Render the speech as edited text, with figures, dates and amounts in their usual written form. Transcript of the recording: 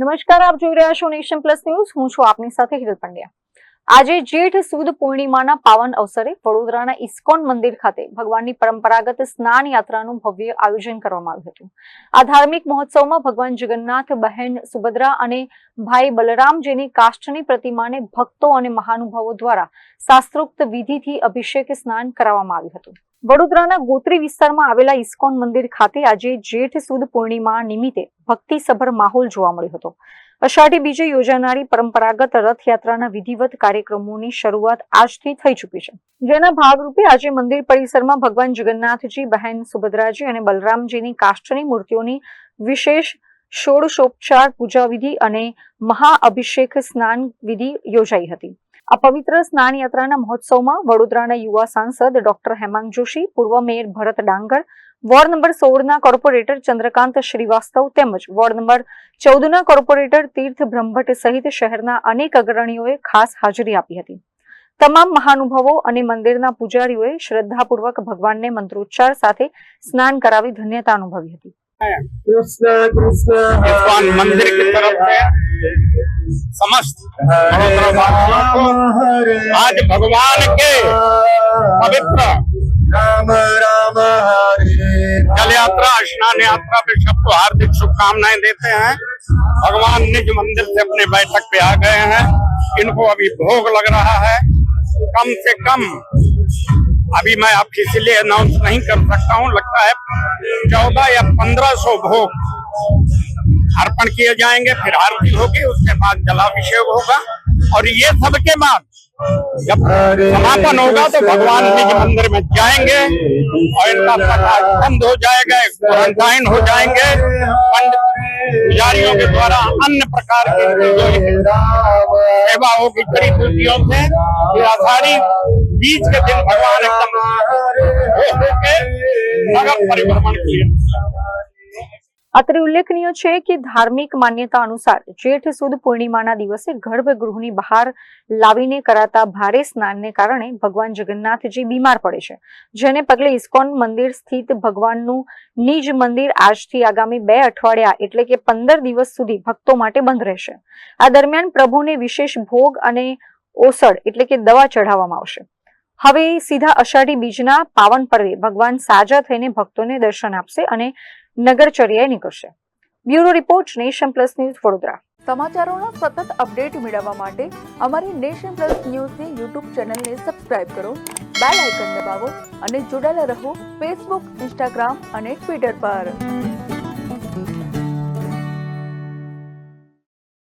નમસ્કાર, આપ જોઈ રહ્યા છો નેશન પ્લસ ન્યૂઝ. હું છું આપની સાથે હિરલ પંડ્યા. આજે જેઠ સુદ પૂર્ણિમાના પાવન અવસરે વડોદરાના ઇસ્કોન મંદિર ખાતે ભગવાનની પરંપરાગત સ્નાન યાત્રાનું ભવ્ય આયોજન કરવામાં આવ્યું હતું. આ ધાર્મિક મહોત્સવમાં ભગવાન જગન્નાથ, બહેન સુભદ્રા અને ભાઈ બલરામજીની કાષ્ઠની પ્રતિમાને ભક્તો અને મહાનુભાવો દ્વારા શાસ્ત્રોક્ત વિધિથી અભિષેક સ્નાન કરાવવામાં આવ્યું હતું. વડોદરાના ગોત્રી વિસ્તારમાં આવેલા ઇસ્કોન મંદિર ખાતે આજે જેઠ સુદ પૂર્ણિમા નિમિત્તે ભક્તિસભર માહોલ જોવા મળ્યો હતો. અષાઢી બીજે યોજાનારી પરંપરાગત રથયાત્રાના વિધિવત કાર્યક્રમોની શરૂઆત આજથી થઈ ચૂકી છે, જેના ભાગરૂપે આજે મંદિર પરિસરમાં ભગવાન જગન્નાથજી, બહેન સુભદ્રાજી અને બલરામજીની કાષ્ઠની મૂર્તિઓની વિશેષ ષોડશોપચાર પૂજા વિધિ અને મહાઅભિષેક સ્નાન વિધિ યોજાઈ હતી. આ પવિત્ર સ્નાન યાત્રાના મહોત્સવમાં વડોદરાના યુવા સાંસદ ડોક્ટર હેમાંગ જોશી, પૂર્વ mayor Bharat Dangar, ward number 16ના કોર્પોરેટર ચંદ્રકાંત શ્રીવાસ્તવ તેમજ વોર્ડ નંબર 14ના કોર્પોરેટર તીર્થ બ્રહ્મભટ્ટ સહિત શહેરના અનેક અગ્રણીઓએ ખાસ હાજરી આપી હતી. તમામ મહાનુભાવો અને મંદિરના પૂજારીઓએ શ્રદ્ધાપૂર્વક ભગવાનને મંત્રોચ્ચાર સાથે સ્નાન કરાવી ધન્યતા અનુભવી હતી. इस्कॉन मंदिर की तरफ से समस्त आज भगवान के पवित्र जल यात्रा, स्नान यात्रा पे सबको हार्दिक शुभकामनाएं देते हैं. भगवान निज मंदिर से अपने बैठक पे आ गए हैं. इनको अभी भोग लग रहा है. कम से कम अभी मैं आपके इसलिए अनाउंस नहीं कर सकता हूँ, लगता है 14 या 1500 भोग अर्पण किए जाएंगे. फिर आरती होगी, उसके बाद जलाभिषेक होगा और ये सबके बाद जब समापन होगा तो भगवान निज मंदिर में जाएंगे और इनका प्रकाश बंद हो जाएगा, क्वारंटाइन हो जाएंगे. पुजारियों के द्वारा अन्य प्रकार की सेवा होगी जड़ी बूटियों से. आषाढ़ी बीज के दिन भगवान एकदम नगर परिभ्रमण किए. અત્રે ઉલ્લેખનીય છે કે ધાર્મિક માન્યતા અનુસાર જેઠ સુદ પૂર્ણિમાના દિવસે ગર્ભગૃહની બહાર લાવીને કરાતા ભારે સ્નાનને કારણે ભગવાન જગન્નાથજી બીમાર પડે છે, જેને પગલે ઇસ્કોન મંદિર સ્થિત ભગવાનનું નિજ મંદિર આજથી આગામી 2 અઠવાડિયા એટલે કે 15 દિવસ સુધી ભક્તો માટે બંધ રહેશે. આ દરમિયાન પ્રભુને વિશેષ ભોગ અને ઓસડ એટલે કે દવા ચઢાવવામાં આવશે. હવે સીધા અષાઢી બીજના પાવન પર્વે ભગવાન સાજા થઈને ભક્તોને દર્શન આપશે અને નગરચર્યાએ નીકળશે. Bureau report, nation plus news, Vadodara. સમાચારોના સતત અપડેટ મેળવવા માટે અમારી નેશન પ્લસ ન્યૂઝની યુટ્યુબ ચેનલને સબસ્ક્રાઇબ કરો, બેલ આઇકન દબાવો અને જોડાયેલા રહો ફેસબુક, ઇન્સ્ટાગ્રામ અને ટ્વિટર પર.